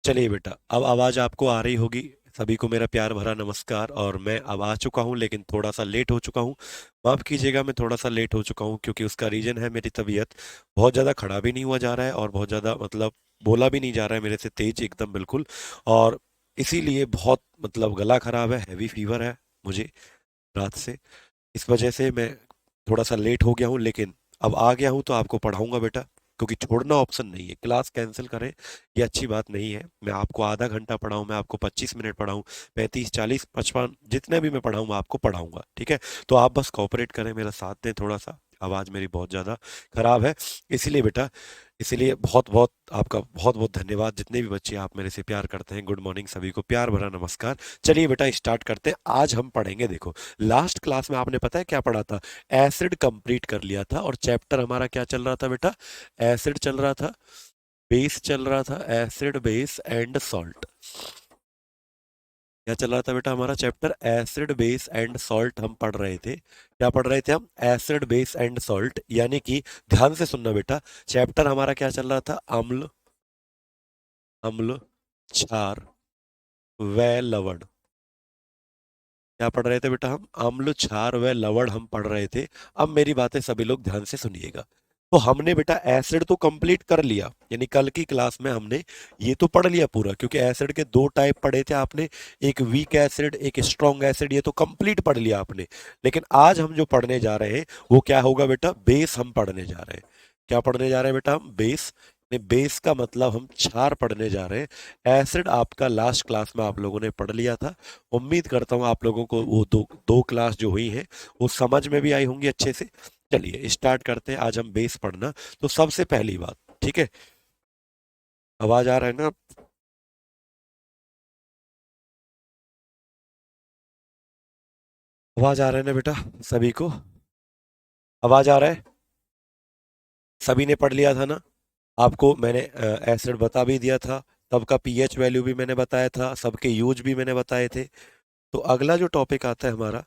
चलिए बेटा, अब आवाज आपको आ रही होगी। सभी को मेरा प्यार भरा नमस्कार। और मैं अब आ चुका हूँ, लेकिन थोड़ा सा लेट हो चुका हूँ। माफ कीजिएगा, मैं थोड़ा सा लेट हो चुका हूँ क्योंकि उसका रीजन है मेरी तबीयत। बहुत ज़्यादा खड़ा भी नहीं हुआ जा रहा है और बहुत ज़्यादा मतलब बोला भी नहीं जा रहा है मेरे से तेज एकदम बिल्कुल। और इसीलिए बहुत मतलब गला खराब है, हैवी फीवर है मुझे रात से। इस वजह से मैं थोड़ा सा लेट हो गया हूँ, लेकिन अब आ गया हूँ तो आपको पढ़ाऊंगा बेटा। क्योंकि छोड़ना ऑप्शन नहीं है, क्लास कैंसिल करें ये अच्छी बात नहीं है। मैं आपको आधा घंटा पढ़ाऊँ, मैं आपको 25 मिनट पढ़ाऊँ, 35 40 55 जितने भी मैं पढ़ाऊँ मैं आपको पढ़ाऊंगा, ठीक है। तो आप बस कोऑपरेट करें, मेरा साथ दें थोड़ा सा। आवाज़ मेरी बहुत ज़्यादा खराब है इसीलिए बेटा। इसीलिए बहुत बहुत आपका बहुत बहुत धन्यवाद, जितने भी बच्चे आप मेरे से प्यार करते हैं। गुड मॉर्निंग, सभी को प्यार भरा नमस्कार। चलिए बेटा स्टार्ट करते हैं। आज हम पढ़ेंगे, देखो लास्ट क्लास में आपने पता है क्या पढ़ा था? एसिड कंप्लीट कर लिया था और चैप्टर हमारा क्या चल रहा था बेटा? एसिड चल रहा था, बेस चल रहा था, एसिड बेस एंड सॉल्ट। क्या चल रहा था बेटा हमारा chapter? Acid base and salt हम पढ़ रहे थे। क्या पढ़ रहे थे हम? एसिड बेस एंड सॉल्ट, यानी कि ध्यान से सुनना बेटा। चैप्टर हमारा क्या चल रहा था? अम्ल, अम्ल, क्षार व लवण। क्या पढ़ रहे थे बेटा हम? अम्ल, क्षार व लवण हम पढ़ रहे थे। अब मेरी बातें सभी लोग ध्यान से सुनिएगा। तो हमने बेटा एसिड तो कंप्लीट कर लिया, यानी कल की क्लास में हमने ये तो पढ़ लिया पूरा, क्योंकि एसिड के दो टाइप पढ़े थे आपने। एक वीक एसिड, एक स्ट्रॉन्ग एसिड, ये तो कंप्लीट पढ़ लिया आपने। लेकिन आज हम जो पढ़ने जा रहे हैं वो क्या होगा बेटा? बेस हम पढ़ने जा रहे हैं। क्या पढ़ने जा रहे हैं बेटा हम? बेस। बेस का मतलब हम क्षार पढ़ने जा रहे हैं। एसिड आपका लास्ट क्लास में आप लोगों ने पढ़ लिया था। उम्मीद करता हूँ आप लोगों को वो दो दो क्लास जो हुई है वो समझ में भी आई होंगी अच्छे से। चलिए स्टार्ट करते हैं आज हम बेस पढ़ना। तो सबसे पहली बात, ठीक है, आवाज आ रहा है ना? आवाज आ रहा है ना बेटा सभी को? आवाज आ रहा है? सभी ने पढ़ लिया था ना? आपको मैंने एसिड बता भी दिया था, सबका पीएच वैल्यू भी मैंने बताया था, सबके यूज भी मैंने बताए थे। तो अगला जो टॉपिक आता है हमारा,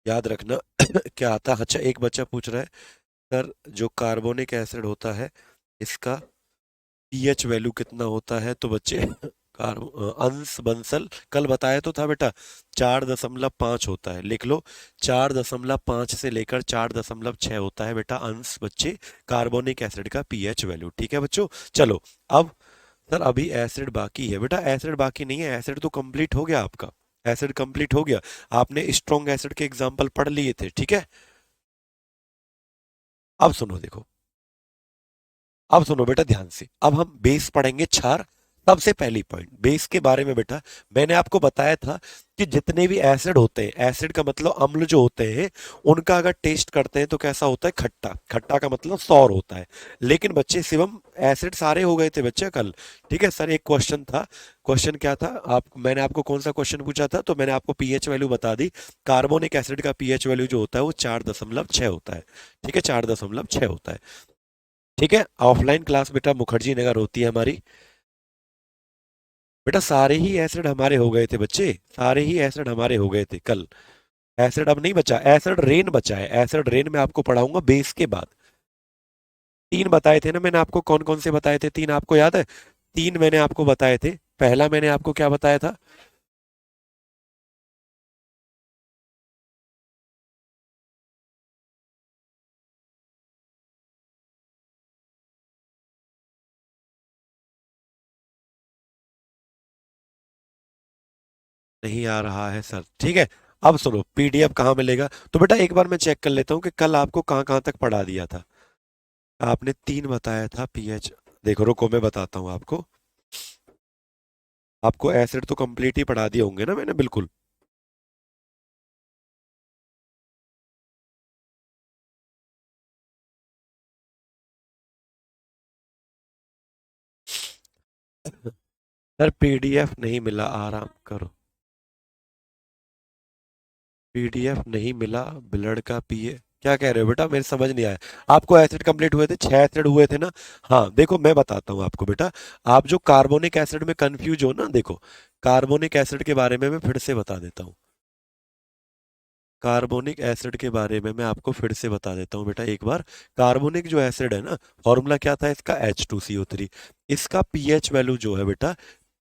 याद रखना क्या आता है। अच्छा, एक बच्चा पूछ रहा है सर, जो कार्बोनिक एसिड होता है इसका पीएच वैल्यू कितना होता है? तो बच्चे अंश बंसल कल बताया तो था बेटा, 4.5 होता है, लिख लो। 4.5 से लेकर 4.6 होता है बेटा अंश बच्चे कार्बोनिक एसिड का पीएच वैल्यू, ठीक है बच्चों। चलो अब, सर अभी एसिड बाकी है बेटा। एसिड बाकी नहीं है, एसिड तो कंप्लीट हो गया आपका। एसिड कंप्लीट हो गया। आपने स्ट्रॉन्ग एसिड के एग्जाम्पल पढ़ लिए थे, ठीक है। अब सुनो देखो, अब सुनो बेटा ध्यान से। अब हम बेस पढ़ेंगे, क्षार। सबसे पहली पॉइंट बेस के बारे में बेटा, मैंने आपको बताया था कि जितने भी एसिड होते हैं, एसिड का मतलब अम्ल जो होते हैं, उनका अगर टेस्ट करते हैं तो कैसा होता है? खट्टा। खट्टा का मतलब सौर होता है। लेकिन बच्चे शिवम, एसिड सारे हो गए थे बच्चे कल, ठीक है। सर एक क्वेश्चन था। क्वेश्चन क्या था? आप, मैंने आपको कौन सा क्वेश्चन पूछा था? तो मैंने आपको पीएच वैल्यू बता दी। कार्बोनिक एसिड का पीएच वैल्यू जो होता है वो 4.6 होता है, ठीक है, 4.6 होता है, ठीक है। ऑफलाइन क्लास बेटा मुखर्जी नगर होती है हमारी। बेटा सारे ही एसिड हमारे हो गए थे बच्चे, सारे ही एसिड हमारे हो गए थे कल। एसिड अब नहीं बचा, एसिड रेन बचा है। एसिड रेन में आपको पढ़ाऊंगा बेस के बाद। तीन बताए थे ना मैंने आपको, कौन कौन से बताए थे? तीन आपको याद है? तीन मैंने आपको बताए थे। पहला मैंने आपको क्या बताया था? नहीं आ रहा है सर, ठीक है। अब सुनो, पीडीएफ कहाँ मिलेगा? तो बेटा एक बार मैं चेक कर लेता हूँ कि कल आपको कहाँ कहाँ तक पढ़ा दिया था। आपने तीन बताया था पीएच। देखो रुको, मैं बताता हूँ आपको। आपको एसिड तो कंप्लीट ही पढ़ा दिए होंगे ना मैंने, बिल्कुल। सर पीडीएफ नहीं मिला, आराम करो। पीडीएफ नहीं मिला, ब्लड का पीए क्या कह रहे हो बेटा? मेरे समझ नहीं आया। आपको एसिड कंप्लीट हुए थे, 6 एसिड हुए थे ना? हाँ देखो मैं बताता हूँ आपको बेटा। आप जो कार्बोनिक एसिड में कंफ्यूज हो ना, देखो कार्बोनिक एसिड के बारे में मैं फिर से बता देता हूँ। कार्बोनिक एसिड के बारे में मैं आपको फिर से बता देता हूँ बेटा एक बार। कार्बोनिक जो एसिड है ना, फॉर्मूला क्या था इसका, H2CO3। इसका पीएच वैल्यू जो है बेटा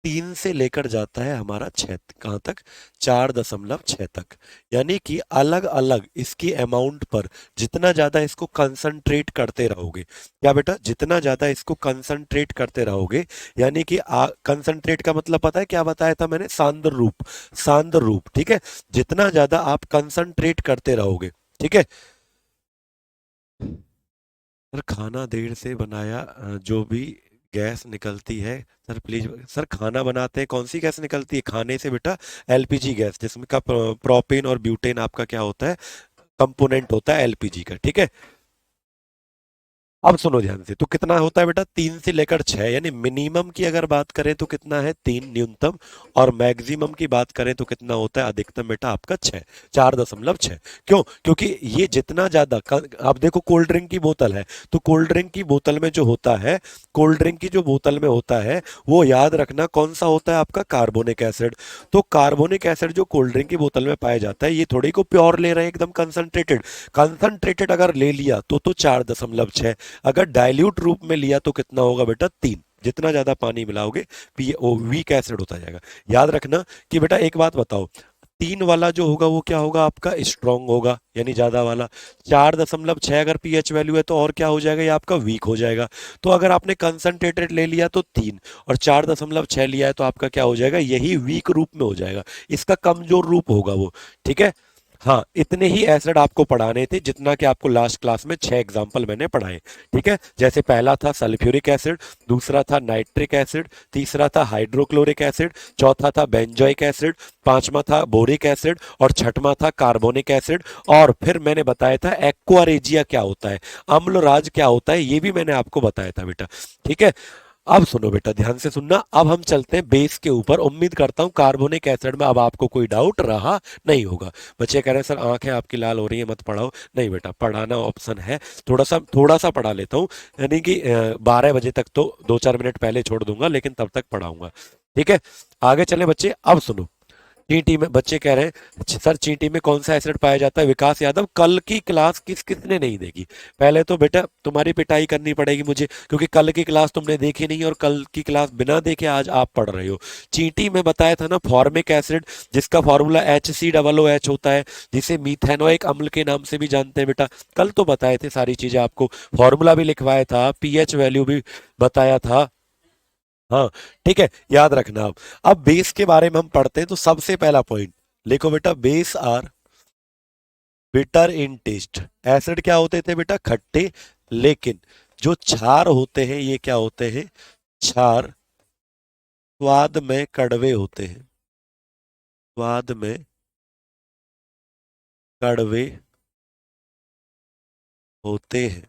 3 से लेकर जाता है हमारा 6, कहाँ तक, 4.6 तक। यानी कि अलग अलग इसकी अमाउंट पर जितना ज्यादा इसको कंसंट्रेट करते रहोगे, क्या बेटा, जितना ज्यादा इसको कंसंट्रेट करते रहोगे, यानी कि कंसंट्रेट का मतलब पता है क्या बताया था मैंने, सांद्र रूप, सांद्र रूप, ठीक है। जितना ज्यादा आप कंसंट्रेट करते रहोगे, ठीक है। सर खाना देर से बनाया, जो भी गैस निकलती है, सर प्लीज सर, खाना बनाते हैं कौन सी गैस निकलती है खाने से बेटा, एलपीजी गैस, जिसमें का प्रोपेन और ब्यूटेन आपका क्या होता है, कंपोनेंट होता है एलपीजी का, ठीक है। अब सुनो ध्यान से, तो कितना होता है बेटा, 3 से लेकर 6, यानी मिनिमम की अगर बात करें तो कितना है, 3 न्यूनतम, और मैक्सिमम की बात करें तो कितना होता है अधिकतम बेटा आपका 6, 4.6। क्यों, क्योंकि ये जितना ज्यादा आप देखो कोल्ड ड्रिंक की बोतल है, तो कोल्ड ड्रिंक की बोतल में जो होता है, कोल्ड ड्रिंक की जो बोतल में होता है, वो याद रखना कौन सा होता है आपका, कार्बोनिक एसिड। तो कार्बोनिक एसिड जो कोल्ड ड्रिंक की बोतल में पाया जाता है, ये थोड़ी को प्योर ले रहे हैं एकदम कंसंट्रेटेड, कंसंट्रेटेड अगर ले लिया तो 4.6। अगर डाइल्यूट रूप में लिया तो कितना होगा बेटा, 3। जितना ज्यादा पानी मिलाओगे पी ओ वीक एसिड होता जाएगा। याद रखना कि बेटा एक बात बताओ, 3 वाला जो होगा वो क्या होगा आपका, स्ट्रांग होगा, यानी ज्यादा वाला। 4.6 अगर पीएच वैल्यू है तो और क्या हो जाएगा, ये आपका वीक हो जाएगा। तो अगर आपने कंसंट्रेटेड ले लिया तो 3, और 4.6 लिया है तो आपका क्या हो जाएगा, यही वीक रूप में हो जाएगा, इसका कमजोर रूप होगा वो, ठीक है। हाँ, इतने ही एसिड आपको पढ़ाने थे जितना कि आपको लास्ट क्लास में 6 एग्जाम्पल मैंने पढ़ाए, ठीक है। जैसे पहला था सल्फ्यूरिक एसिड, दूसरा था नाइट्रिक एसिड, तीसरा था हाइड्रोक्लोरिक एसिड, चौथा था बेंजोइक एसिड, पांचवा था बोरिक एसिड, और छठवां था कार्बोनिक एसिड। और फिर मैंने बताया था एक्वारेजिया क्या होता है, अम्लराज क्या होता है, ये भी मैंने आपको बताया था बेटा, ठीक है। अब सुनो बेटा, ध्यान से सुनना, अब हम चलते हैं बेस के ऊपर। उम्मीद करता हूं कार्बोनिक एसिड में अब आपको कोई डाउट रहा नहीं होगा। बच्चे कह रहे हैं सर आंखें आपकी लाल हो रही है, मत पढ़ाओ। नहीं बेटा, पढ़ाना ऑप्शन है, थोड़ा सा पढ़ा लेता हूँ, यानी कि 12 बजे तक तो 2-4 मिनट पहले छोड़ दूंगा, लेकिन तब तक पढ़ाऊंगा, ठीक है। आगे चले बच्चे, अब सुनो। चींटी में, बच्चे कह रहे हैं सर चींटी में कौन सा एसिड पाया जाता है, विकास यादव कल की क्लास किसने नहीं देखी, पहले तो बेटा तुम्हारी पिटाई करनी पड़ेगी मुझे, क्योंकि कल की क्लास तुमने देखी नहीं, और कल की क्लास बिना देखे आज आप पढ़ रहे हो। चींटी में बताया था ना फॉर्मिक एसिड, जिसका फॉर्मूला HCOOH होता है, जिसे मीथेनोइक अम्ल के नाम से भी जानते हैं बेटा। कल तो बताए थे सारी चीजें आपको, फॉर्मूला भी लिखवाया था, पीएच वैल्यू भी बताया था। हाँ, ठीक है, याद रखना। अब बेस के बारे में हम पढ़ते हैं, तो सबसे पहला पॉइंट लिखो बेटा, base are bitter in taste. Acid क्या होते थे बेटा, खट्टे, लेकिन जो क्षार होते हैं ये क्या होते हैं, क्षार स्वाद में कड़वे होते हैं, स्वाद में कड़वे होते हैं।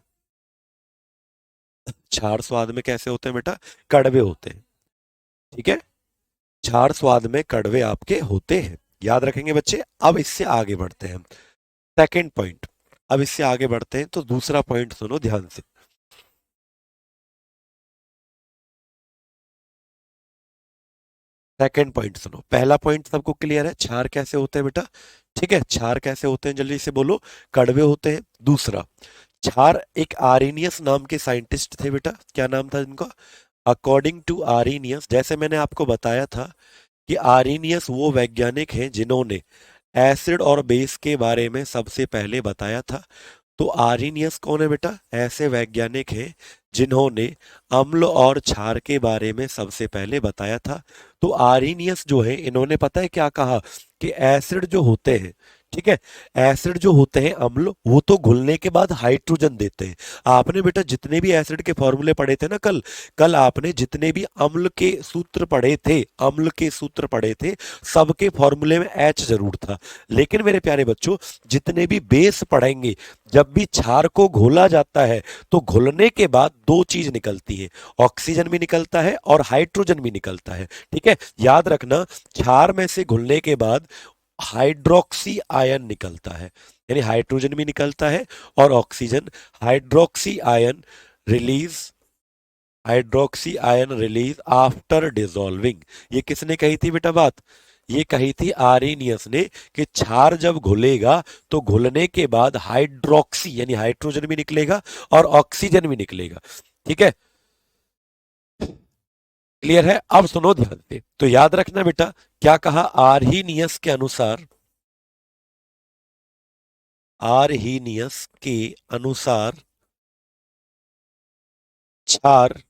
क्षार स्वाद में कैसे होते हैं बेटा, कड़वे होते हैं, ठीक है। क्षार स्वाद में कड़वे आपके होते हैं, याद रखेंगे बच्चे। अब इससे आगे बढ़ते हैं, सेकंड पॉइंट। अब इससे आगे बढ़ते हैं तो दूसरा पॉइंट सुनो ध्यान से। सेकंड पॉइंट सुनो, पहला पॉइंट सबको क्लियर है, क्षार कैसे होते हैं बेटा, ठीक है। क्षार कैसे होते हैं जल्दी से बोलो, कड़वे होते हैं। दूसरा, क्षार एक आर्नियस नाम के साइंटिस्ट थे बेटा, क्या नाम था इनका, अकॉर्डिंग टू आर्नियस, जैसे मैंने आपको बताया था कि आर्नियस वो वैज्ञानिक हैं जिन्होंने एसिड और बेस के बारे में सबसे पहले बताया था। तो आर्नियस कौन है बेटा, ऐसे वैज्ञानिक हैं जिन्होंने अम्ल और क्षार के बारे में सबसे पहले बताया था। तो आर्नियस जो है, इन्होंने पता है क्या कहा, कि एसिड जो होते हैं, ठीक है, एसिड जो होते हैं अम्ल, वो तो घुलने के बाद हाइड्रोजन देते हैं। आपने बेटा जितने भी एसिड के फॉर्मूले पढ़े थे ना, कल कल आपने जितने भी अम्ल के सूत्र पढ़े थे, अम्ल के सूत्र पढ़े थे, सबके फॉर्मूले में H जरूर था। लेकिन मेरे प्यारे बच्चों, जितने भी बेस पढ़ेंगे, जब भी क्षार को घोला जाता है तो घुलने के बाद दो चीज निकलती है, ऑक्सीजन भी निकलता है और हाइड्रोजन भी निकलता है, ठीक है। याद रखना, क्षार में से घुलने के बाद हाइड्रोक्सी आयन निकलता है, यानी हाइड्रोजन भी निकलता है और oxygen. Hydroxy ion release hydroxy ion release after dissolving, ये किसने कही थी बेटा बात, ये कही थी आर्हेनियस ने कि क्षार जब घुलेगा तो घुलने के बाद हाइड्रोक्सी यानी हाइड्रोजन भी निकलेगा और ऑक्सीजन भी निकलेगा। ठीक है, क्लियर है? अब सुनो ध्यान से, तो याद रखना बेटा, क्या कहा? आर्हीनियस के अनुसार, आर्हीनियस के अनुसार क्षार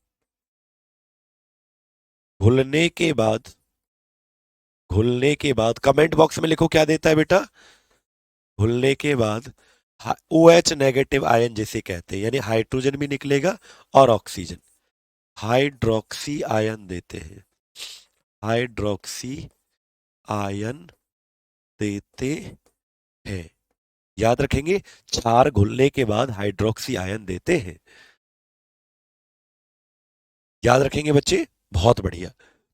घुलने के बाद, घुलने के बाद कमेंट बॉक्स में लिखो क्या देता है बेटा? घुलने के बाद ओ एच नेगेटिव आयन जिसे कहते हैं, यानी हाइड्रोजन भी निकलेगा और ऑक्सीजन, हाइड्रोक्सी आयन देते हैं, हाइड्रोक्सी आयन देते हैं। याद रखेंगे, क्षार घुलने के बाद हाइड्रोक्सी आयन देते हैं। याद रखेंगे बच्चे, बहुत बढ़िया।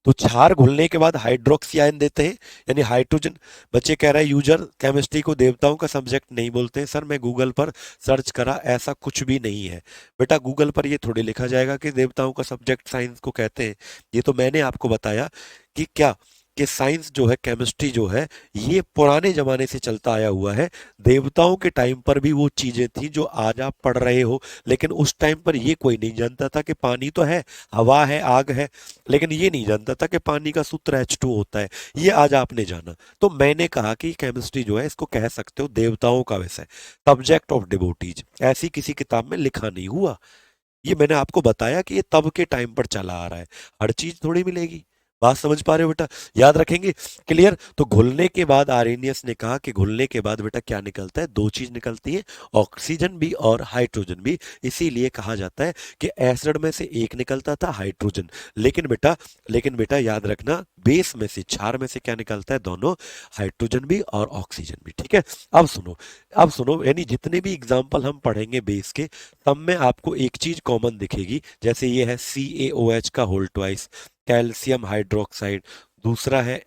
तो क्षार घुलने के बाद हाइड्रोक्सी आयन देते हैं, यानी हाइड्रोजन। बच्चे कह रहे हैं यूजर केमिस्ट्री को देवताओं का सब्जेक्ट नहीं बोलते हैं। सर मैं गूगल पर सर्च करा, ऐसा कुछ भी नहीं है बेटा। गूगल पर ये थोड़ी लिखा जाएगा कि देवताओं का सब्जेक्ट साइंस को कहते हैं। ये तो मैंने आपको बताया कि क्या, कि साइंस जो है, केमिस्ट्री जो है, ये पुराने जमाने से चलता आया हुआ है। देवताओं के टाइम पर भी वो चीजें थी जो आज आप पढ़ रहे हो, लेकिन उस टाइम पर ये कोई नहीं जानता था कि पानी तो है, हवा है, आग है, लेकिन ये नहीं जानता था कि पानी का सूत्र H2 होता है। ये आज आपने जाना। तो मैंने कहा कि केमिस्ट्री जो है, इसको कह सकते हो देवताओं का विषय, सब्जेक्ट ऑफ डिवोटीज। ऐसी किसी किताब में लिखा नहीं हुआ। ये मैंने आपको बताया कि ये तब के टाइम पर चला आ रहा है, हर चीज थोड़ी मिलेगी। बात समझ पा रहे हो बेटा? याद रखेंगे, क्लियर? तो घुलने के बाद आर्हेनियस ने कहा कि घुलने के बाद बेटा क्या निकलता है? दो चीज निकलती है, ऑक्सीजन भी और हाइड्रोजन भी। इसीलिए कहा जाता है कि एसिड में से एक निकलता था, हाइड्रोजन। लेकिन बेटा याद रखना, बेस में से, क्षार में से क्या निकलता है? दोनों, हाइड्रोजन भी और ऑक्सीजन भी। ठीक है, अब सुनो, अब सुनो, यानी जितने भी एग्जाम्पल हम पढ़ेंगे बेस के, सब में आपको एक चीज कॉमन दिखेगी। जैसे ये है CaOH का होल ट्वाइस, कैल्शियम हाइड्रोक्साइड। दूसरा है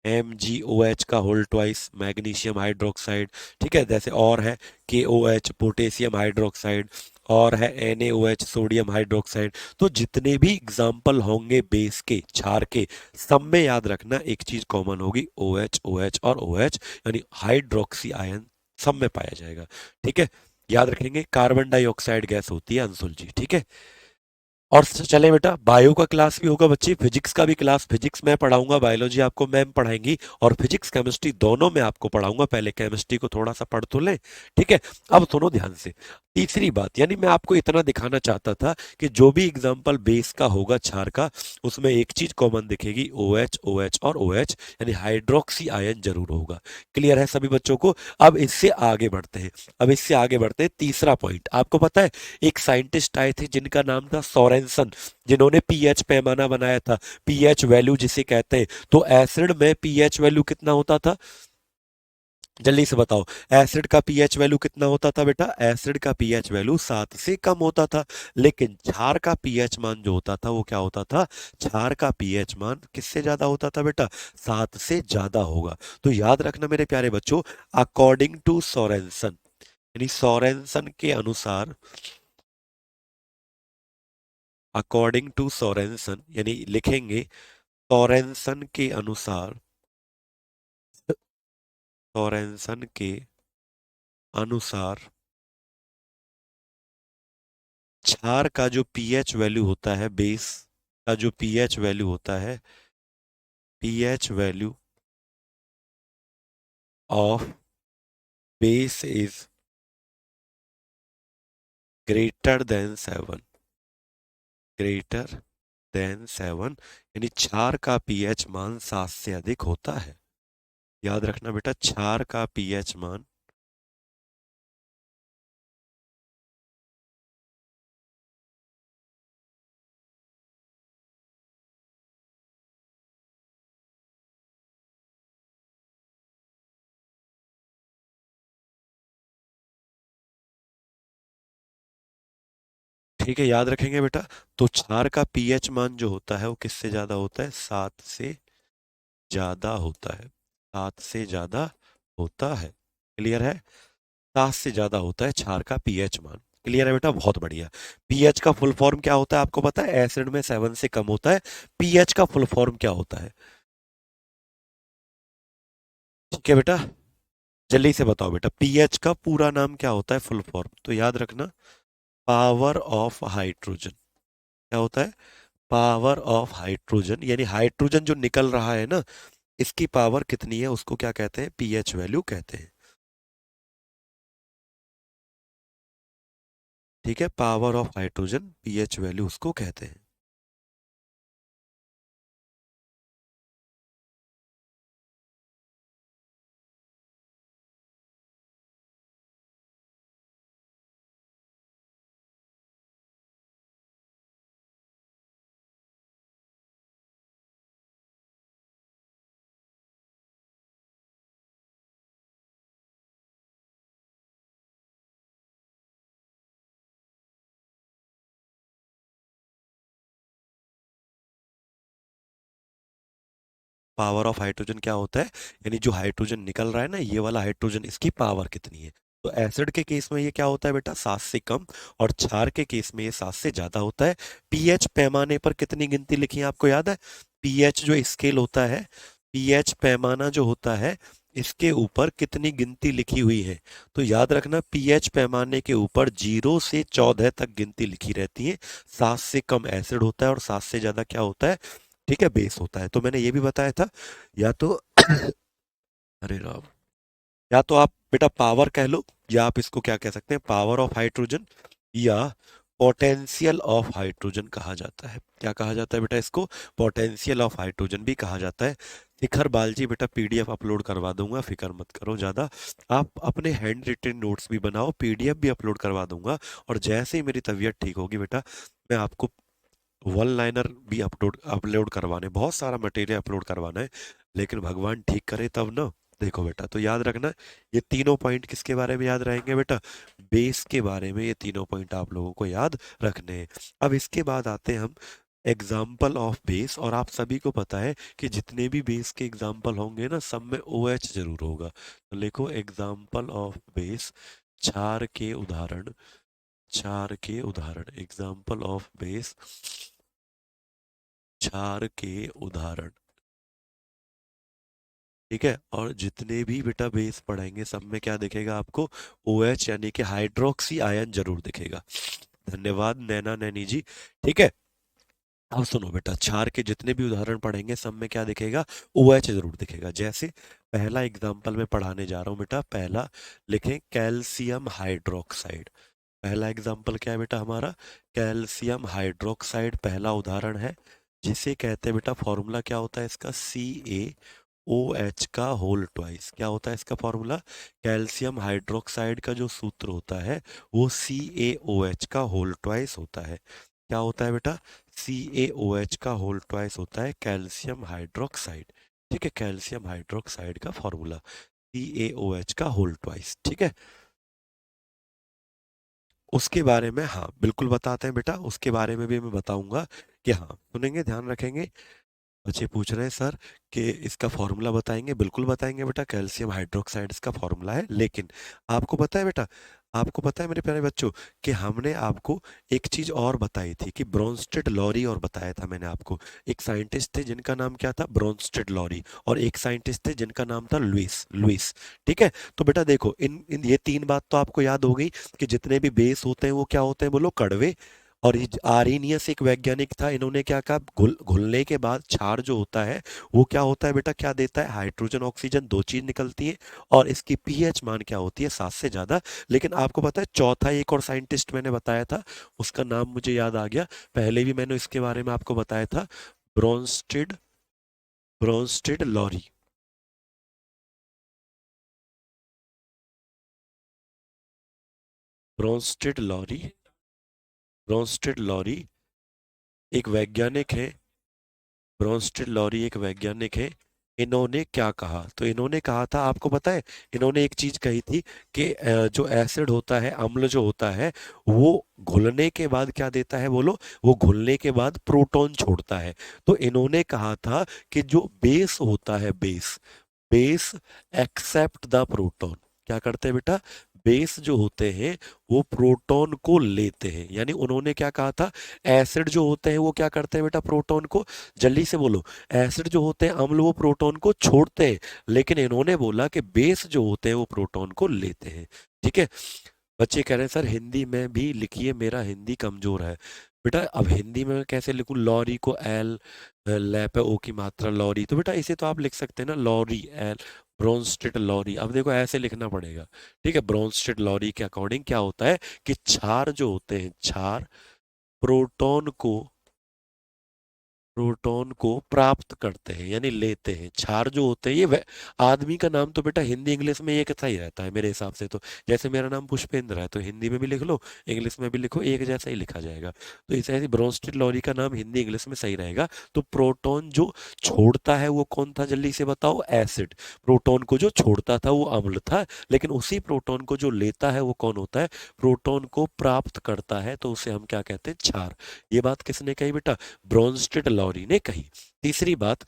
MgOH का होल ट्वाइस, मैग्नीशियम हाइड्रोक्साइड। ठीक है, जैसे और है KOH, पोटेशियम हाइड्रोक्साइड। और है NaOH, सोडियम हाइड्रोक्साइड। तो जितने भी एग्जाम्पल होंगे बेस के, क्षार के, सब में याद रखना एक चीज कॉमन होगी, OH, OH और OH, यानी हाइड्रोक्सी आयन सब में पाया जाएगा। ठीक है, याद रखेंगे। कार्बन डाइऑक्साइड गैस होती है अंशुल जी। ठीक है, और चले बेटा, बायो का क्लास भी होगा बच्चे, फिजिक्स का भी क्लास, फिजिक्स मैं पढ़ाऊंगा, बायोलॉजी आपको मैम पढ़ाएंगी, और फिजिक्स केमिस्ट्री दोनों में आपको पढ़ाऊंगा। पहले केमिस्ट्री को थोड़ा सा पढ़ तो लें। ठीक है, अब सुनो ध्यान से। तीसरी बात, यानी मैं आपको इतना दिखाना चाहता था कि जो भी एग्जाम्पल बेस का होगा, क्षार का, उसमें एक चीज कॉमन दिखेगी, OH, OH और OH, यानी हाइड्रोक्सी आयन जरूर होगा। क्लियर है सभी बच्चों को? अब इससे आगे बढ़ते हैं, अब इससे आगे बढ़ते हैं। तीसरा पॉइंट आपको पता है, एक साइंटिस्ट आए थे जिनका नाम था सोरेनसन, जिन्होंने पीएच पैमाना बनाया था, पीएच वैल्यू जिसे कहते हैं। तो एसिड में पीएच वैल्यू कितना होता था? जल्दी से बताओ, एसिड का पीएच वैल्यू कितना होता था बेटा? एसिड का पीएच वैल्यू 7 से कम होता था। लेकिन क्षार का पीएच मान जो होता था वो क्या होता था? क्षार का पीएच मान किससे ज्यादा होता था बेटा? 7 से ज्यादा होगा। तो याद रखना मेरे प्यारे बच्चों, अकॉर्डिंग टू सोरेनसन, यानी सोरेनसन के अनुसार, अकॉर्डिंग टू सोरेनसन, यानी लिखेंगे सोरेनसन के अनुसार, सोरेनसन के अनुसार क्षार का जो पीएच वैल्यू होता है, बेस का जो पीएच वैल्यू होता है, pH value of base is greater than 7, greater than 7, यानी क्षार का पीएच मान 7 से अधिक होता है। याद रखना बेटा, क्षार का पीएच मान, ठीक है, याद रखेंगे बेटा। तो क्षार का पीएच मान जो होता है वो किससे ज्यादा होता है? 7 से ज्यादा होता है, 7 से ज्यादा होता है। क्लियर है? 7 से ज्यादा होता है क्षार का पीएच मान। क्लियर है बेटा? बहुत बढ़िया। पीएच का फुल फॉर्म क्या होता है आपको पता है? एसिड में 7 से कम होता है, पीएच का फुल फॉर्म क्या होता है? ठीक है बेटा, जल्दी से बताओ बेटा, पीएच का पूरा नाम क्या होता है, फुल फॉर्म तो याद रखना, पावर ऑफ हाइड्रोजन। क्या होता है? पावर ऑफ हाइड्रोजन, यानी हाइड्रोजन जो निकल रहा है ना, इसकी पावर कितनी है उसको क्या कहते हैं, पीएच वैल्यू कहते हैं। ठीक है, power of hydrogen pH value उसको कहते हैं। पावर ऑफ हाइड्रोजन क्या होता है, यानी जो हाइड्रोजन निकल रहा है ना, ये वाला हाइड्रोजन, इसकी पावर कितनी है। तो एसिड के केस में ये क्या होता है बेटा, 7 से कम, और क्षार के केस में ये 7 से ज्यादा होता है। पीएच पैमाने पर कितनी गिनती लिखी है आपको याद है? पीएच जो स्केल होता है, पीएच पैमाना जो होता है, इसके ऊपर कितनी गिनती लिखी हुई है। तो याद रखना, पीएच पैमाने के ऊपर 0 से 14 तक गिनती लिखी रहती है। 7 से कम एसिड होता है और 7 से ज्यादा क्या होता है, ठीक है, बेस होता है। तो मैंने ये भी बताया था, या तो अरे राम, या तो आप बेटा पावर कह लो, या आप इसको क्या कह सकते हैं, पावर ऑफ हाइड्रोजन, या पोटेंशियल ऑफ हाइड्रोजन कहा जाता है। क्या कहा जाता है बेटा इसको, पोटेंशियल ऑफ हाइड्रोजन भी कहा जाता है। शिखर बालजी बेटा पीडीएफ अपलोड करवा दूंगा, फिक्र मत करो ज़्यादा। आप अपने हैंड रिटन नोट्स भी बनाओ, पीडीएफ भी अपलोड करवा दूंगा। और जैसे ही मेरी तबीयत ठीक होगी बेटा, मैं आपको वन लाइनर भी अपलोड अपलोड करवाने, बहुत सारा मटेरियल अपलोड करवाना है, लेकिन भगवान ठीक करे तब ना। देखो बेटा, तो याद रखना, ये तीनों पॉइंट किसके बारे में याद रहेंगे बेटा, बेस के बारे में। ये तीनों पॉइंट आप लोगों को याद रखने हैं। अब इसके बाद आते हैं हम एग्जाम्पल ऑफ बेस, और आप सभी को पता है कि जितने भी बेस के एग्जाम्पल होंगे ना, सब में ओ एच जरूर होगा। तो लिखो एग्जाम्पल ऑफ बेस, क्षार के उदाहरण, क्षार के उदाहरण, एग्जाम्पल ऑफ बेस, क्षार के उदाहरण। ठीक है, और जितने भी बेटा बेस पढ़ेंगे सब में क्या दिखेगा आपको, ओ एच, यानी कि हाइड्रोक्सी आयन जरूर दिखेगा। धन्यवाद नैना नैनी जी। ठीक है, अब सुनो बेटा, क्षार के जितने भी उदाहरण पढ़ेंगे सब में क्या दिखेगा, ओ एच जरूर दिखेगा। जैसे पहला एग्जाम्पल में पढ़ाने जा रहा हूँ बेटा, पहला लिखें कैल्शियम हाइड्रोक्साइड। पहला एग्जाम्पल क्या है बेटा हमारा, कैल्शियम हाइड्रोक्साइड पहला उदाहरण है, जिसे कहते हैं बेटा, फॉर्मूला क्या होता है इसका, CaOH का होल ट्वाइस। क्या होता है इसका फॉर्मूला, कैल्शियम हाइड्रोक्साइड का जो सूत्र होता है वो CaOH का होल ट्वाइस होता है। क्या होता है बेटा, CaOH का होल ट्वाइस होता है कैल्शियम हाइड्रोक्साइड। ठीक है, कैल्शियम हाइड्रोक्साइड का फॉर्मूला CaOH का होल ट्वाइस। ठीक है, उसके बारे में हाँ बिल्कुल बताते हैं बेटा, उसके बारे में भी मैं बताऊंगा कि हाँ, सुनेंगे, ध्यान रखेंगे। बच्चे पूछ रहे हैं सर कि इसका फॉर्मूला बताएंगे, बिल्कुल बताएंगे बेटा, कैल्शियम हाइड्रोक्साइड इसका फॉर्मूला है। लेकिन आपको पता है बेटा, आपको पता है मेरे प्यारे बच्चों, कि हमने आपको एक चीज और बताई थी, कि ब्रोंस्टेड लॉरी, और बताया था मैंने आपको, एक साइंटिस्ट थे जिनका नाम क्या था, ब्रोंस्टेड लॉरी, और एक साइंटिस्ट थे जिनका नाम था लुइस लुइस। ठीक है, तो बेटा देखो, इन ये तीन बात तो आपको याद हो गई, कि जितने भी बेस होते हैं वो क्या होते हैं, बोलो, कड़वे। और ये आर्रीनियस एक वैज्ञानिक था, इन्होंने क्या कहा, घुलने के बाद क्षार जो होता है वो क्या होता है बेटा, क्या देता है, हाइड्रोजन ऑक्सीजन, दो चीज निकलती है, और इसकी पीएच मान क्या होती है, 7 से ज्यादा। लेकिन आपको पता है, चौथा एक और साइंटिस्ट मैंने बताया था, उसका नाम मुझे याद आ गया, पहले भी मैंने इसके बारे में आपको बताया था, Bronsted, Bronsted Lowry. Bronsted Lowry, Bronsted Lowry एक वैज्ञानिक है, ब्रोंस्टेड लॉरी एक वैज्ञानिक है। इन्होंने क्या कहा, तो इन्होंने कहा था, आपको पता है, इन्होंने एक चीज कही थी कि जो एसिड होता है, अम्ल जो होता है, वो घुलने के बाद क्या देता है, बोलो, वो घुलने के बाद प्रोटॉन छोड़ता है। तो इन्होंने कहा था कि जो बेस होता है, base, base accept the proton. क्या करते हैं बेटा, बेस जो होते हैं वो प्रोटॉन को लेते हैं। यानी उन्होंने क्या कहा था, एसिड जो होते हैं वो क्या करते हैं बेटा, प्रोटॉन को, जल्दी से बोलो, एसिड जो होते हैं अम्ल वो प्रोटॉन को छोड़ते हैं, लेकिन इन्होंने बोला कि बेस जो होते हैं वो प्रोटॉन को लेते हैं। ठीक है। बच्चे कह रहे हैं सर हिंदी में भी लिखिए, मेरा हिंदी कमजोर है। बेटा अब हिंदी में मैं कैसे लिखूं, लॉरी को एल, लै पे ओ की मात्रा लॉरी, तो बेटा इसे तो आप लिख सकते हैं ना, लॉरी एल, ब्रोंस्टेड लॉरी। अब देखो ऐसे लिखना पड़ेगा। ठीक है, ब्रोंस्टेड लॉरी के अकॉर्डिंग क्या होता है कि क्षार जो होते हैं, क्षार प्रोटॉन को, प्रोटॉन को प्राप्त करते हैं यानी लेते हैं। क्षार जो होते हैं ये आदमी का नाम तो बेटा हिंदी इंग्लिश में एक सा ही रहता है मेरे हिसाब से। तो जैसे मेरा नाम पुष्पेंद्र है तो हिंदी में भी लिख लो, इंग्लिश में भी लिखो, एक जैसा ही लिखा जाएगा। तो इस ऐसे ब्रोंस्टेड लॉरी का नाम हिंदी इंग्लिश में सही रहेगा। तो प्रोटॉन जो छोड़ता है वो कौन था, जल्दी से बताओ, एसिड। प्रोटॉन को जो छोड़ता था वो अम्ल था, लेकिन उसी प्रोटॉन को जो लेता है वो कौन होता है, प्रोटॉन को प्राप्त करता है, तो उसे हम क्या कहते हैं, क्षार। ये बात किसने कही बेटा, ब्रोंस्टेड लॉरी ने कही। तीसरी बात,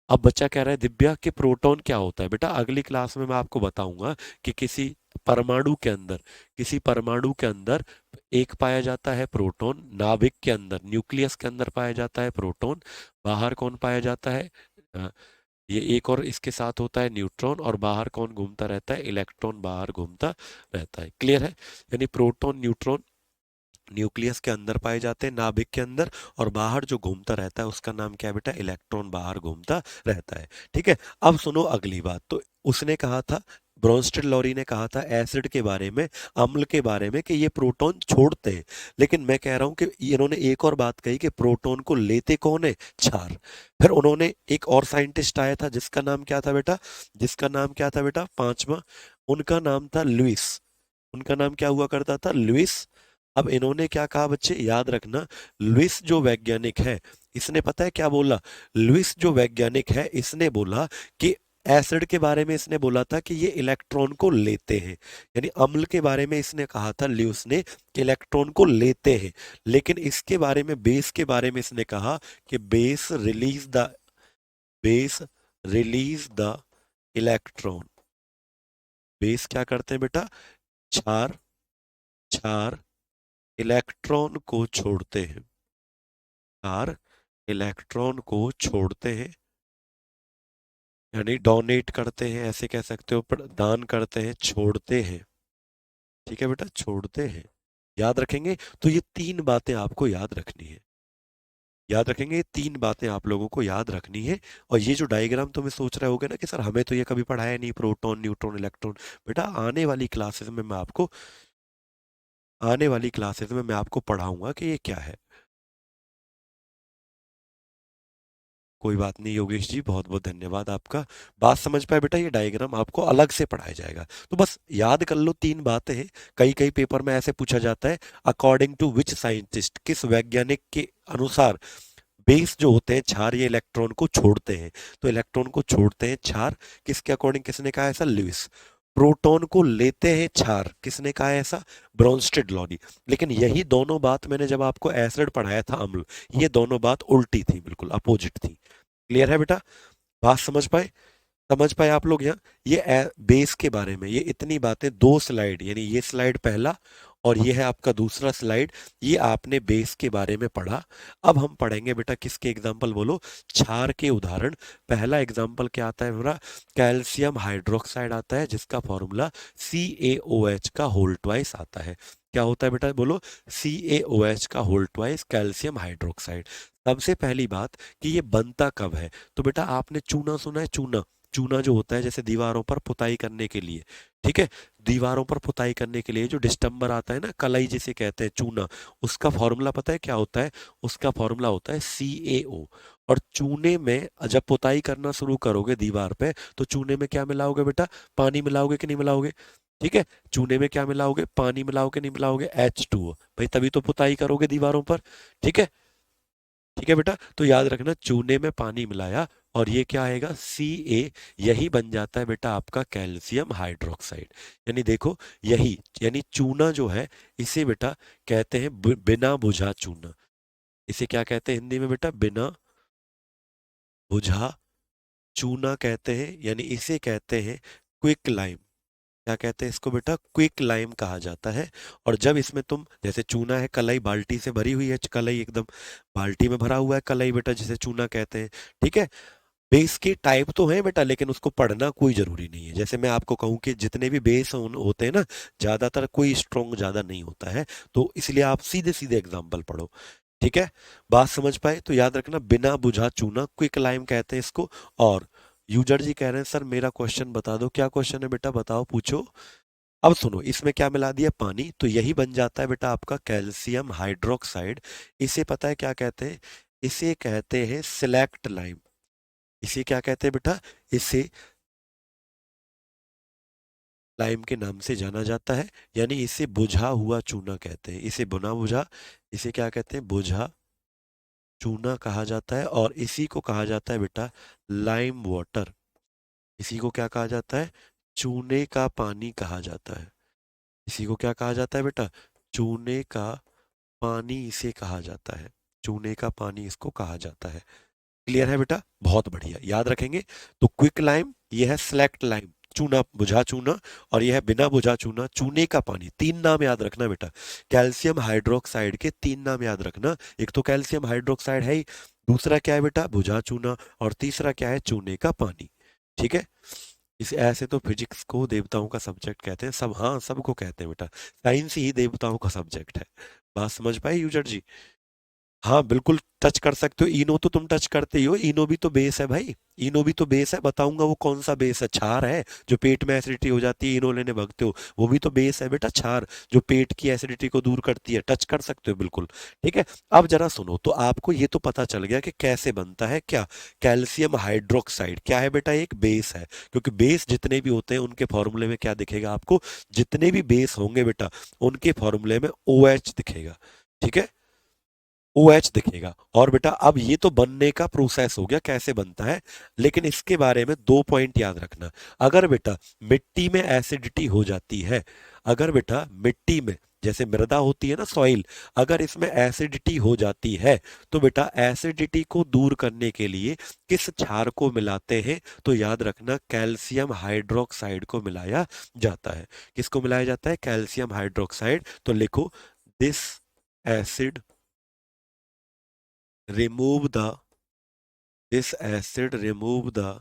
अब बच्चा कह रहा है दिव्या कि प्रोटॉन क्या होता है। बेटा अगली क्लास में मैं आपको बताऊंगा कि किसी परमाणु के अंदर, किसी परमाणु के अंदर एक पाया जाता है प्रोटॉन, नाभिक के अंदर, न्यूक्लियस के अंदर पाया जाता है प्रोटॉन, बाहर कौन पाया जाता है, अ, ये एक और इसके साथ होता है न्यूट्रॉन, और बाहर कौन घूमता रहता है, इलेक्ट्रॉन बाहर घूमता रहता है। क्लियर है। यानी प्रोटॉन न्यूट्रॉन न्यूक्लियस के अंदर पाए जाते हैं, नाभिक के अंदर, और बाहर जो घूमता रहता है उसका नाम क्या है बेटा, इलेक्ट्रॉन बाहर घूमता रहता है। ठीक है। अब सुनो अगली बात। तो उसने कहा था, ब्रोंस्टेड लॉरी ने कहा था एसिड के बारे में, अम्ल के बारे में, कि ये प्रोटॉन छोड़ते हैं। लेकिन मैं कह रहा हूं कि इन्होंने एक और बात कही कि प्रोटॉन को लेते कौन है, क्षार। फिर उन्होंने एक और साइंटिस्ट आया था जिसका नाम क्या था बेटा, जिसका नाम क्या था बेटा, पांचवा, उनका नाम था लुइस। उनका नाम क्या हुआ करता था, लुइस। अब इन्होंने क्या कहा बच्चे, याद रखना, लुइस जो वैज्ञानिक है, इसने पता है क्या बोला, लुइस जो वैज्ञानिक है इसने बोला कि एसिड के बारे में इसने बोला था कि ये इलेक्ट्रॉन को लेते हैं। यानी अम्ल के बारे में इसने कहा था लुइस ने कि इलेक्ट्रॉन को लेते हैं, लेकिन इसके बारे में, बेस के बारे में इसने कहा कि base release the electron. Base क्या करते हैं बेटा, क्षार, क्षार इलेक्ट्रॉन को छोड़ते हैं, क्षार इलेक्ट्रॉन को छोड़ते हैं, यानी डोनेट करते हैं, ऐसे कह सकते हो, दान करते हैं, छोड़ते हैं। ठीक है बेटा, छोड़ते हैं। याद रखेंगे। तो ये तीन बातें आपको याद रखनी है, याद रखेंगे, ये तीन बातें आप लोगों को याद रखनी है। और ये जो डायग्राम तुम्हें सोच रहे होगे ना कि सर हमें तो ये कभी पढ़ाया नहीं, प्रोटॉन न्यूट्रॉन इलेक्ट्रॉन, बेटा आने वाली क्लासेस में मैं आपको पढ़ाऊंगा कि ये क्या है। कोई बात नहीं योगेश जी, बहुत बहुत धन्यवाद आपका। बात समझ पाए बेटा, ये डायग्राम आपको अलग से पढ़ाया जाएगा। तो बस याद कर लो, तीन बातें हैं। कई कई पेपर में ऐसे पूछा जाता है, अकॉर्डिंग टू विच साइंटिस्ट, किस वैज्ञानिक के अनुसार बेस जो होते हैं क्षार, ये इलेक्ट्रॉन को छोड़ते हैं। तो इलेक्ट्रॉन को छोड़ते हैं क्षार, किसके अकॉर्डिंग, किसने कहा ऐसा, लुइस। प्रोटॉन को लेते हैं क्षार, किसने कहा है ऐसा, ब्रोंस्टेड लॉरी। लेकिन यही दोनों बात मैंने जब आपको एसिड पढ़ाया था, अम्ल, ये दोनों बात उल्टी थी, बिल्कुल अपोजिट थी। क्लियर है बेटा, बात समझ पाए, समझ पाए आप लोग यहाँ। ये बेस के बारे में ये इतनी बातें, दो स्लाइड, यानी ये स्लाइड पहला और ये है आपका दूसरा स्लाइड, ये आपने बेस के बारे में पढ़ा। अब हम पढ़ेंगे बेटा किसके एग्जाम्पल, बोलो, क्षार के उदाहरण। पहला एग्जाम्पल क्या आता है मेरा, कैल्शियम हाइड्रोक्साइड आता है, जिसका फॉर्मूला CaOH का होल ट्वाइस आता है। क्या होता है बेटा, बोलो, CaOH का होल ट्वाइस, कैल्शियम हाइड्रोक्साइड। सबसे पहली बात कि ये बनता कब है, तो बेटा आपने चूना सुना है, चूना, चूना जो होता है जैसे दीवारों पर पुताई करने के लिए, ठीक है, दीवारों पर पुताई करने के लिए जो डिस्टम्बर आता है ना, कलई जिसे कहते हैं, चूना, उसका फॉर्मूला पता है क्या होता है, उसका फॉर्मूला होता है CaO। और चूने में जब पुताई करना शुरू करोगे दीवार पे, तो चूने में क्या मिलाओगे बेटा, पानी मिलाओगे कि नहीं मिलाओगे, ठीक है, चूने में क्या मिलाओगे, पानी मिलाओगे नहीं मिलाओगे, H2O, भाई तभी तो पुताई करोगे दीवारों पर। ठीक है, ठीक है बेटा, तो याद रखना, चूने में पानी मिलाया और ये क्या आएगा, Ca, यही बन जाता है बेटा आपका कैल्शियम हाइड्रोक्साइड। यानी देखो, यही, यानी चूना जो है, इसे बेटा कहते हैं बिना बुझा चूना। इसे क्या कहते हैं हिंदी में बेटा, बिना बुझा चूना कहते हैं, यानी इसे कहते हैं क्विक लाइम। क्या कहते हैं इसको बेटा, क्विक लाइम कहा जाता है। और जब इसमें तुम, जैसे चूना है, कलई बाल्टी से भरी हुई है, कलई एकदम बाल्टी में भरा हुआ है कलई बेटा, जिसे चूना कहते हैं। ठीक है। बेस के टाइप तो हैं बेटा, लेकिन उसको पढ़ना कोई जरूरी नहीं है। जैसे मैं आपको कहूं कि जितने भी बेस होते हैं ना, ज्यादातर कोई स्ट्रोंग ज्यादा नहीं होता है, तो इसलिए आप सीधे सीधे एग्जाम्पल पढ़ो। ठीक है। बात समझ पाए तो याद रखना, बिना बुझा चूना, क्विक लाइम कहते हैं इसको। और यूजर जी कह रहे हैं सर मेरा क्वेश्चन बता दो, क्या क्वेश्चन है बेटा, बताओ पूछो। अब सुनो, इसमें क्या मिला दिया, पानी, तो यही बन जाता है बेटा आपका कैल्शियम हाइड्रोक्साइड। इसे पता है क्या कहते हैं, इसे कहते हैं सिलेक्ट लाइम। इसे क्या कहते हैं बेटा, इसे लाइम के नाम से जाना जाता है। यानी इसे बुझा हुआ चूना कहते हैं, इसे बुना बुझा, इसे क्या कहते हैं, बुझा चूना कहा जाता है। और इसी को कहा जाता है बेटा लाइम वाटर। इसी को क्या कहा जाता है, चूने का पानी कहा जाता है। इसी को क्या कहा जाता है बेटा, चूने का पानी इसे कहा जाता है। चूने का पानी इसको कहा जाता है। क्लियर है बेटा, बहुत बढ़िया, याद रखेंगे। तो क्विक लाइम, ये है सिलेक्ट लाइम, चूना बुझा चूना, और यह है बिना बुझा चूना, चूने का पानी। तीन नाम याद रखना बेटा, कैल्शियम हाइड्रोक्साइड के तीन नाम याद रखना। एक तो कैल्शियम हाइड्रोक्साइड है ही, दूसरा क्या है बेटा, बुझा चूना, और तीसरा क्या है, चूने का पानी। ठीक है। इस ऐसे तो फिजिक्स को देवताओं का सब्जेक्ट कहते हैं सब, हाँ सबको कहते हैं बेटा, साइंस ही देवताओं का सब्जेक्ट है। बात समझ पाए यूजर जी। हाँ बिल्कुल टच कर सकते हो, इनो तो तुम टच करते ही हो, इनो भी तो बेस है भाई। इनो भी तो बेस है, बताऊंगा वो कौन सा बेस है, क्षार है। जो पेट में एसिडिटी हो जाती है, इनो लेने भगते हो, वो भी तो बेस है बेटा, क्षार, जो पेट की एसिडिटी को दूर करती है। टच कर सकते हो बिल्कुल। ठीक है। अब जरा सुनो, तो आपको ये तो पता चल गया कि कैसे बनता है क्या, कैल्शियम हाइड्रोक्साइड क्या है बेटा, एक बेस है। क्योंकि बेस जितने भी होते हैं उनके फॉर्मूले में क्या दिखेगा आपको, जितने भी बेस होंगे बेटा उनके फॉर्मूले में ओ एच दिखेगा। ठीक है। ओ एच दिखेगा। और बेटा अब ये तो बनने का प्रोसेस हो गया, कैसे बनता है, लेकिन इसके बारे में दो पॉइंट याद रखना। अगर बेटा मिट्टी में एसिडिटी हो जाती है, अगर बेटा मिट्टी में, जैसे मृदा होती है ना, सॉइल, अगर इसमें एसिडिटी हो जाती है, तो बेटा एसिडिटी को दूर करने के लिए किस क्षार को मिलाते हैं, तो याद रखना कैल्शियम हाइड्रोक्साइड को मिलाया जाता है। किसको मिलाया जाता है, कैल्शियम हाइड्रोक्साइड। तो लिखो, this acid remove the this acid remove the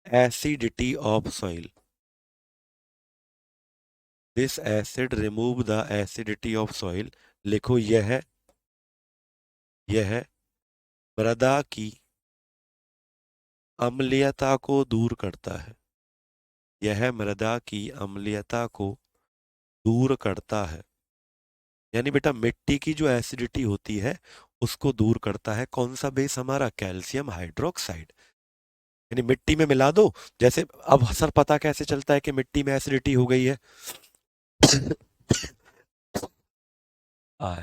acidity of soil. This acid remove the acidity of soil। लिखो, यह मृदा की अम्लीयता को दूर करता है। यह मृदा की अम्लीयता को दूर करता है। यानी बेटा मिट्टी की जो एसिडिटी होती है उसको दूर करता है कौन सा बेस, हमारा कैल्शियम हाइड्रोक्साइड। यानी मिट्टी में मिला दो। जैसे अब सर पता कैसे चलता है कि मिट्टी में एसिडिटी हो गई है। आ,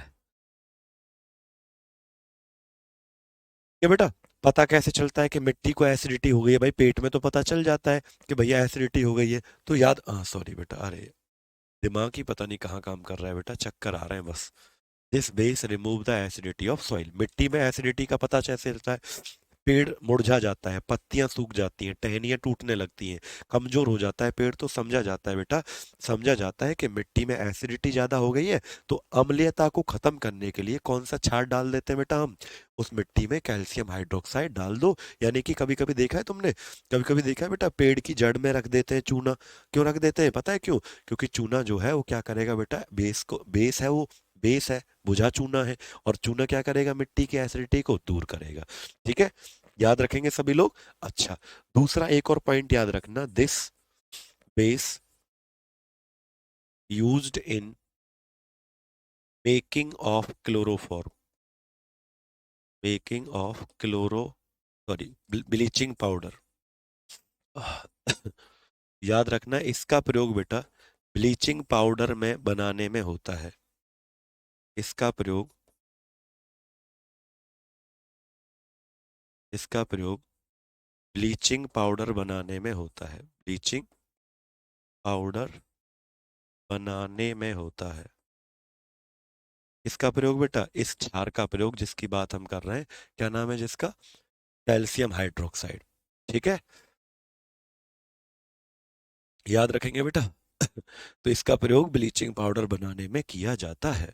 ये बेटा पता कैसे चलता है कि मिट्टी को एसिडिटी हो गई है, भाई पेट में तो पता चल जाता है कि भैया एसिडिटी हो गई है। तो याद, सॉरी बेटा, अरे दिमाग ही पता नहीं कहाँ काम कर रहा है बेटा, चक्कर आ रहे हैं बस। This base remove the acidity of soil. मिट्टी में एसिडिटी का पता कैसे चलता है, पेड़ मुरझा जाता है, पत्तियां सूख जाती हैं, टहनियां टूटने लगती हैं, कमजोर हो जाता है पेड़, तो समझा जाता है बेटा, समझा जाता है कि मिट्टी में एसिडिटी ज्यादा हो गई है। तो अम्लीयता को खत्म करने के लिए कौन सा क्षार डाल देते हैं बेटा हम, उस मिट्टी में कैल्शियम हाइड्रोक्साइड डाल दो। यानी कि कभी कभी देखा है तुमने, कभी कभी देखा है बेटा, पेड़ की जड़ में रख देते हैं चूना। क्यों रख देते हैं पता है क्यों, क्योंकि चूना जो है वो क्या करेगा बेटा, बेस को, बेस है वो, बेस है, बुझा चूना है, और चूना क्या करेगा, मिट्टी की एसिडिटी को दूर करेगा। ठीक है। याद रखेंगे सभी लोग। अच्छा, दूसरा एक और पॉइंट याद रखना, this base used in making of chloroform, making of chloro, sorry, bleaching powder. याद रखना, इसका प्रयोग बेटा ब्लीचिंग पाउडर में बनाने में होता है। इसका प्रयोग, इसका प्रयोग ब्लीचिंग पाउडर बनाने में होता है। ब्लीचिंग पाउडर बनाने में होता है। इसका प्रयोग बेटा, इस क्षार का प्रयोग जिसकी बात हम कर रहे हैं, क्या नाम है जिसका, कैल्शियम हाइड्रोक्साइड। ठीक है। याद रखेंगे बेटा। तो इसका प्रयोग ब्लीचिंग पाउडर बनाने में किया जाता है।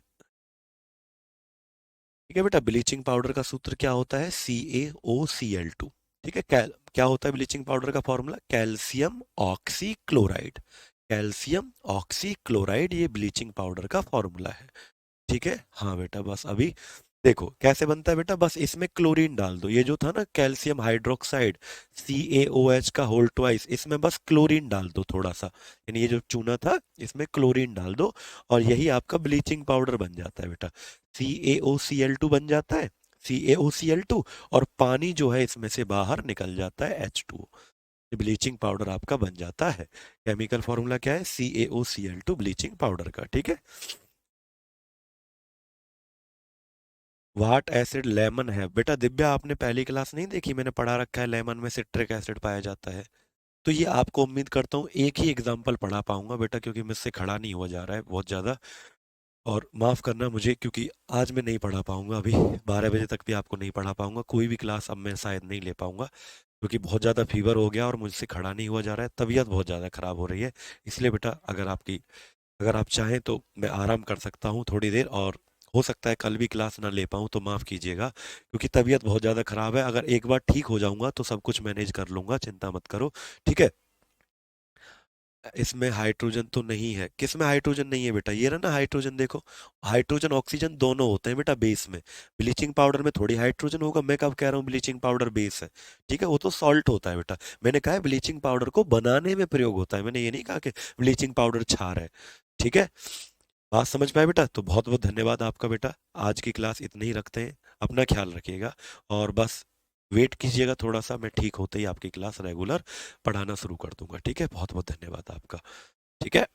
ठीक है बेटा, ब्लीचिंग पाउडर का सूत्र क्या होता है? CaOCl2। ठीक है, क्या होता है ब्लीचिंग पाउडर का formula? Calcium oxy chloride. Calcium oxy chloride ये ब्लीचिंग पाउडर का फॉर्मूला है। ठीक है, हाँ बेटा, बस अभी देखो कैसे बनता है बेटा। बस इसमें क्लोरीन डाल दो, ये जो था ना कैल्शियम हाइड्रोक्साइड, CaOH का होल ट्वाइस, इसमें बस क्लोरीन डाल दो थोड़ा सा, यानी ये जो चूना था इसमें क्लोरीन डाल दो, और यही आपका ब्लीचिंग पाउडर बन जाता है बेटा। CaOCl2 बन जाता है, CaOCl2, और पानी जो है इसमें से बाहर निकल जाता है H2O। ब्लीचिंग पाउडर आपका बन जाता है। केमिकल फॉर्मूला क्या है? CaOCl2 ब्लीचिंग पाउडर का। ठीक है, वाट एसिड लेमन है बेटा। दिव्या, आपने पहली क्लास नहीं देखी? मैंने पढ़ा रखा है लेमन में सिट्रिक एसिड पाया जाता है। तो ये आपको उम्मीद करता हूँ एक ही एग्जाम्पल पढ़ा पाऊंगा बेटा, क्योंकि मुझसे खड़ा नहीं हुआ जा रहा है बहुत ज़्यादा। और माफ़ करना मुझे, क्योंकि आज मैं नहीं पढ़ा पाऊंगा, अभी 12 बजे तक भी आपको नहीं पढ़ा पाऊंगा, कोई भी क्लास अब मैं शायद नहीं ले पाऊंगा, क्योंकि बहुत ज़्यादा फीवर हो गया और मुझसे खड़ा नहीं हुआ जा रहा है, तबीयत बहुत ज़्यादा ख़राब हो रही है। इसलिए बेटा, अगर आप चाहें तो मैं आराम कर सकता हूँ थोड़ी देर, और हो सकता है कल भी क्लास ना ले पाऊँ, तो माफ़ कीजिएगा, क्योंकि तबीयत बहुत ज़्यादा ख़राब है। अगर एक बार ठीक हो जाऊंगा तो सब कुछ मैनेज कर लूंगा, चिंता मत करो। ठीक है। इसमें हाइड्रोजन तो नहीं है। किस में हाइड्रोजन नहीं है बेटा? ये रहा ना हाइड्रोजन, देखो, हाइड्रोजन ऑक्सीजन दोनों होते हैं बेटा बेस में। ब्लीचिंग पाउडर में थोड़ी हाइड्रोजन होगा, मैं कब कह रहा हूँ ब्लीचिंग पाउडर बेस है? ठीक है, वो तो सॉल्ट होता है बेटा। मैंने कहा है ब्लीचिंग पाउडर को बनाने में प्रयोग होता है, मैंने ये नहीं कहा कि ब्लीचिंग पाउडर क्षार है। ठीक है, बात समझ पाए बेटा? तो बहुत बहुत धन्यवाद आपका बेटा। आज की क्लास इतने ही रखते हैं, अपना ख्याल रखिएगा, और बस वेट कीजिएगा थोड़ा सा, मैं ठीक होते ही आपकी क्लास रेगुलर पढ़ाना शुरू कर दूंगा। ठीक है, बहुत बहुत धन्यवाद आपका। ठीक है।